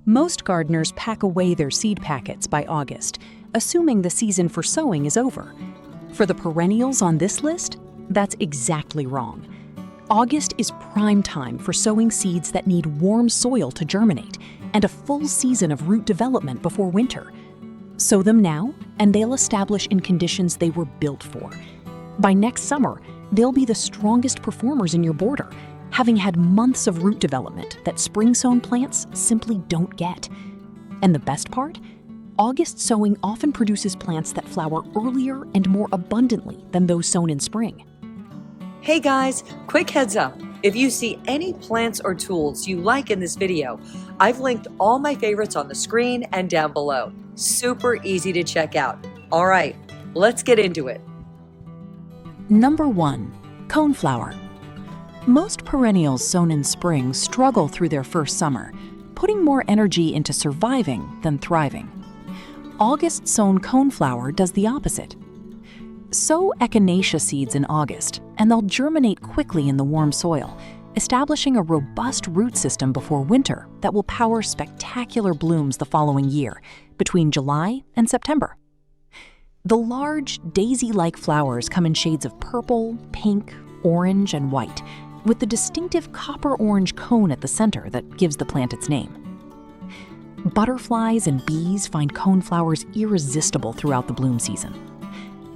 Most gardeners pack away their seed packets by August, assuming the season for sowing is over. For the perennials on this list, that's exactly wrong. August is prime time for sowing seeds that need warm soil to germinate and a full season of root development before winter. Sow them now, and they'll establish in conditions they were built for. By next summer, they'll be the strongest performers in your border, having had months of root development that spring-sown plants simply don't get. And the best part? August sowing often produces plants that flower earlier and more abundantly than those sown in spring. Hey guys, quick heads up. If you see any plants or tools you like in this video, I've linked all my favorites on the screen and down below. Super easy to check out. All right, let's get into it. Number 1. Coneflower. Most perennials sown in spring struggle through their first summer, putting more energy into surviving than thriving. August-sown coneflower does the opposite. Sow echinacea seeds in August, and they'll germinate quickly in the warm soil, establishing a robust root system before winter that will power spectacular blooms the following year, between July and September. The large, daisy-like flowers come in shades of purple, pink, orange, and white, with the distinctive copper-orange cone at the center that gives the plant its name. Butterflies and bees find coneflowers irresistible throughout the bloom season.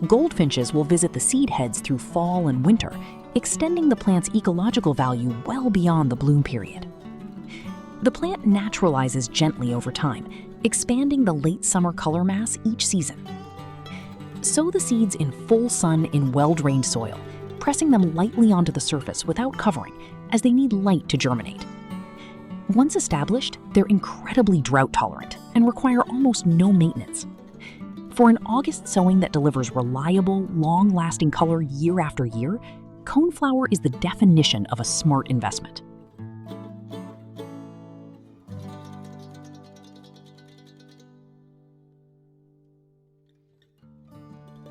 Goldfinches will visit the seed heads through fall and winter, extending the plant's ecological value well beyond the bloom period. The plant naturalizes gently over time, expanding the late summer color mass each season. Sow the seeds in full sun in well-drained soil, pressing them lightly onto the surface without covering, as they need light to germinate. Once established, they're incredibly drought-tolerant and require almost no maintenance. For an August sowing that delivers reliable, long-lasting color year after year, coneflower is the definition of a smart investment.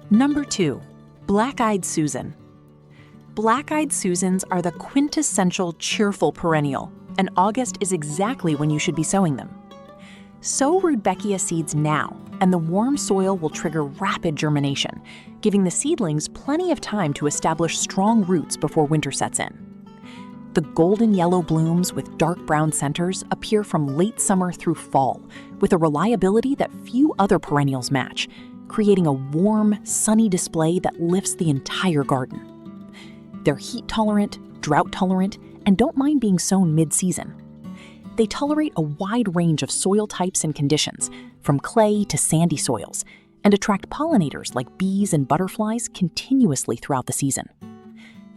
Number 2. Black-eyed Susan. Black-eyed Susans are the quintessential cheerful perennial, and August is exactly when you should be sowing them. Sow Rudbeckia seeds now, and the warm soil will trigger rapid germination, giving the seedlings plenty of time to establish strong roots before winter sets in. The golden yellow blooms with dark brown centers appear from late summer through fall, with a reliability that few other perennials match, creating a warm, sunny display that lifts the entire garden. They're heat-tolerant, drought-tolerant, and don't mind being sown mid-season. They tolerate a wide range of soil types and conditions, from clay to sandy soils, and attract pollinators like bees and butterflies continuously throughout the season.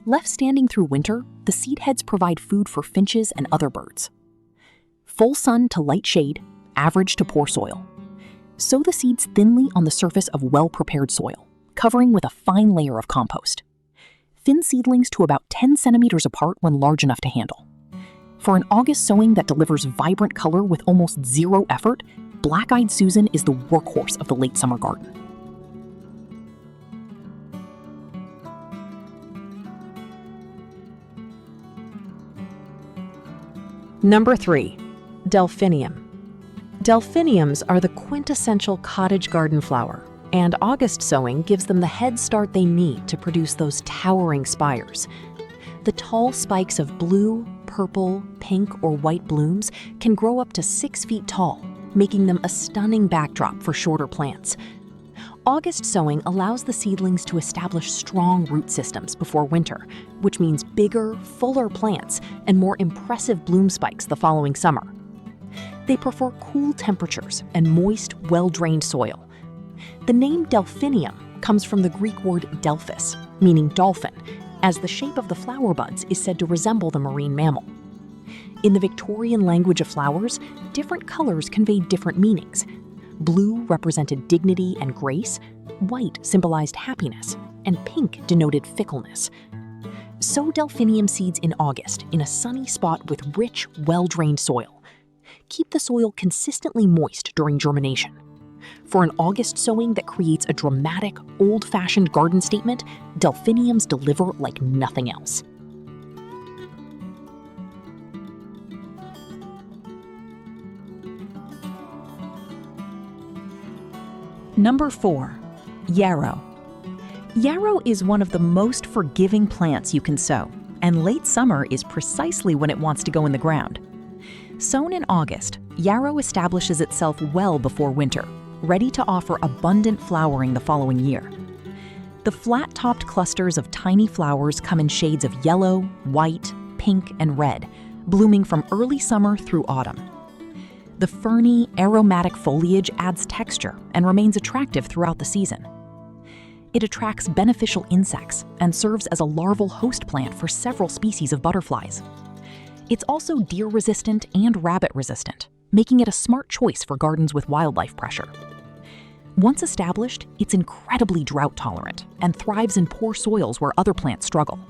Left standing through winter, the seed heads provide food for finches and other birds. Full sun to light shade, average to poor soil. Sow the seeds thinly on the surface of well-prepared soil, covering with a fine layer of compost. Thin seedlings to about 10 centimeters apart when large enough to handle. For an August sowing that delivers vibrant color with almost zero effort, Black-eyed Susan is the workhorse of the late summer garden. Number 3. Delphinium. Delphiniums are the quintessential cottage garden flower, and August sowing gives them the head start they need to produce those towering spires. The tall spikes of blue, purple, pink, or white blooms can grow up to 6 feet tall, making them a stunning backdrop for shorter plants. August sowing allows the seedlings to establish strong root systems before winter, which means bigger, fuller plants and more impressive bloom spikes the following summer. They prefer cool temperatures and moist, well-drained soil. The name Delphinium comes from the Greek word delphis, meaning dolphin, as the shape of the flower buds is said to resemble the marine mammal. In the Victorian language of flowers, different colors conveyed different meanings. Blue represented dignity and grace, white symbolized happiness, and pink denoted fickleness. Sow delphinium seeds in August in a sunny spot with rich, well-drained soil. Keep the soil consistently moist during germination. For an August sowing that creates a dramatic, old-fashioned garden statement, delphiniums deliver like nothing else. Number 4. Yarrow. Yarrow is one of the most forgiving plants you can sow, and late summer is precisely when it wants to go in the ground. Sown in August, yarrow establishes itself well before winter, ready to offer abundant flowering the following year. The flat-topped clusters of tiny flowers come in shades of yellow, white, pink, and red, blooming from early summer through autumn. The ferny, aromatic foliage adds texture and remains attractive throughout the season. It attracts beneficial insects and serves as a larval host plant for several species of butterflies. It's also deer-resistant and rabbit-resistant, making it a smart choice for gardens with wildlife pressure. Once established, it's incredibly drought-tolerant and thrives in poor soils where other plants struggle.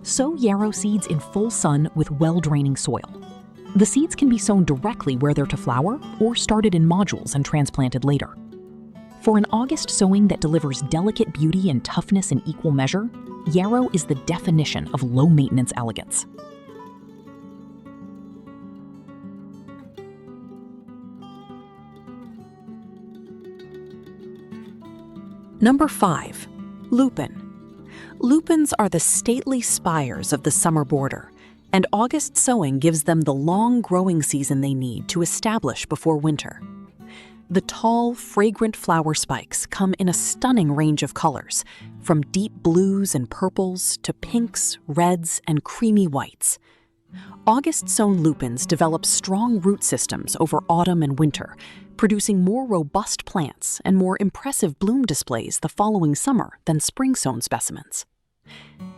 Sow yarrow seeds in full sun with well-draining soil. The seeds can be sown directly where they're to flower or started in modules and transplanted later. For an August sowing that delivers delicate beauty and toughness in equal measure, yarrow is the definition of low-maintenance elegance. Number 5. Lupin. Lupins are the stately spires of the summer border, and August sowing gives them the long growing season they need to establish before winter. The tall, fragrant flower spikes come in a stunning range of colors, from deep blues and purples to pinks, reds, and creamy whites. August-sown lupins develop strong root systems over autumn and winter, producing more robust plants and more impressive bloom displays the following summer than spring-sown specimens.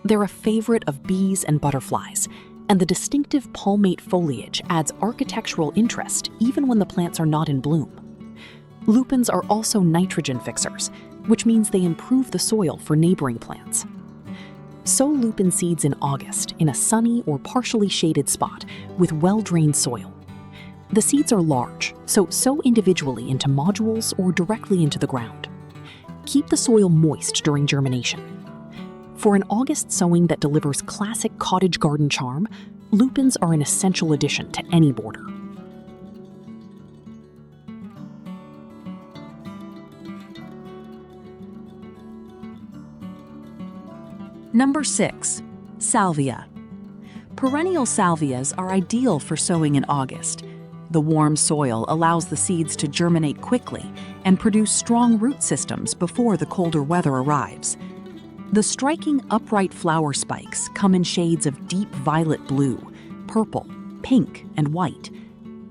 They're a favorite of bees and butterflies, and the distinctive palmate foliage adds architectural interest even when the plants are not in bloom. Lupins are also nitrogen fixers, which means they improve the soil for neighboring plants. Sow lupin seeds in August in a sunny or partially shaded spot with well-drained soil. The seeds are large, so sow individually into modules or directly into the ground. Keep the soil moist during germination. For an August sowing that delivers classic cottage garden charm, lupins are an essential addition to any border. Number 6. Salvia. Perennial salvias are ideal for sowing in August. The warm soil allows the seeds to germinate quickly and produce strong root systems before the colder weather arrives. The striking upright flower spikes come in shades of deep violet blue, purple, pink, and white.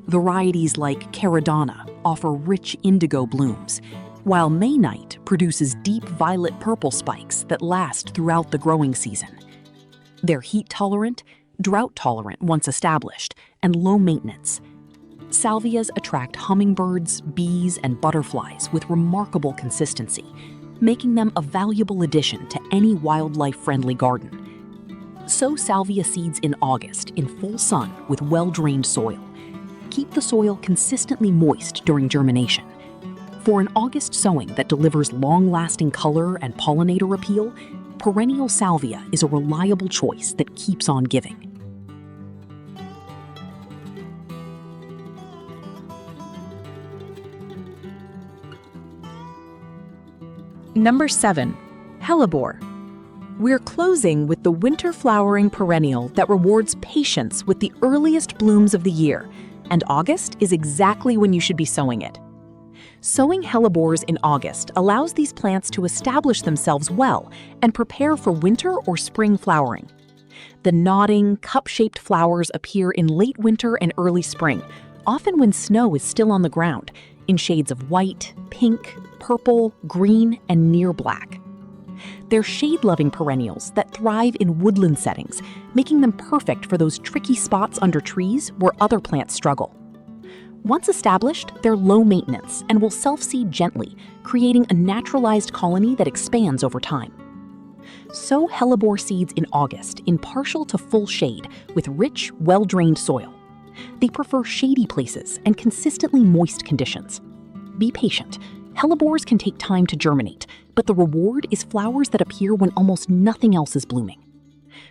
Varieties like Caradonna offer rich indigo blooms, while Maynite produces deep violet purple spikes that last throughout the growing season. They're heat-tolerant, drought-tolerant once established, and low maintenance. Salvias attract hummingbirds, bees, and butterflies with remarkable consistency, making them a valuable addition to any wildlife-friendly garden. Sow salvia seeds in August in full sun with well-drained soil. Keep the soil consistently moist during germination. For an August sowing that delivers long-lasting color and pollinator appeal, perennial salvia is a reliable choice that keeps on giving. Number 7. Hellebore. We're closing with the winter-flowering perennial that rewards patience with the earliest blooms of the year, and August is exactly when you should be sowing it. Sowing hellebores in August allows these plants to establish themselves well and prepare for winter or spring flowering. The nodding, cup-shaped flowers appear in late winter and early spring, often when snow is still on the ground, in shades of white, pink, purple, green, and near black. They're shade-loving perennials that thrive in woodland settings, making them perfect for those tricky spots under trees where other plants struggle. Once established, they're low maintenance and will self-seed gently, creating a naturalized colony that expands over time. Sow hellebore seeds in August in partial to full shade with rich, well-drained soil. They prefer shady places and consistently moist conditions. Be patient. Hellebores can take time to germinate, but the reward is flowers that appear when almost nothing else is blooming.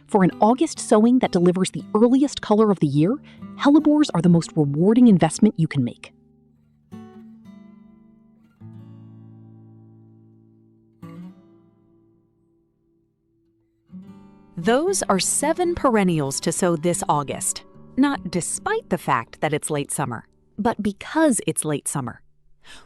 For an August sowing that delivers the earliest color of the year, hellebores are the most rewarding investment you can make. Those are 7 perennials to sow this August. Not despite the fact that it's late summer, but because it's late summer.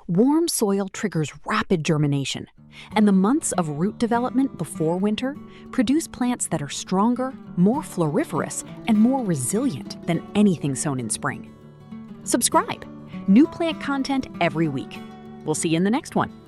Warm soil triggers rapid germination, and the months of root development before winter produce plants that are stronger, more floriferous, and more resilient than anything sown in spring. Subscribe. New plant content every week. We'll see you in the next one.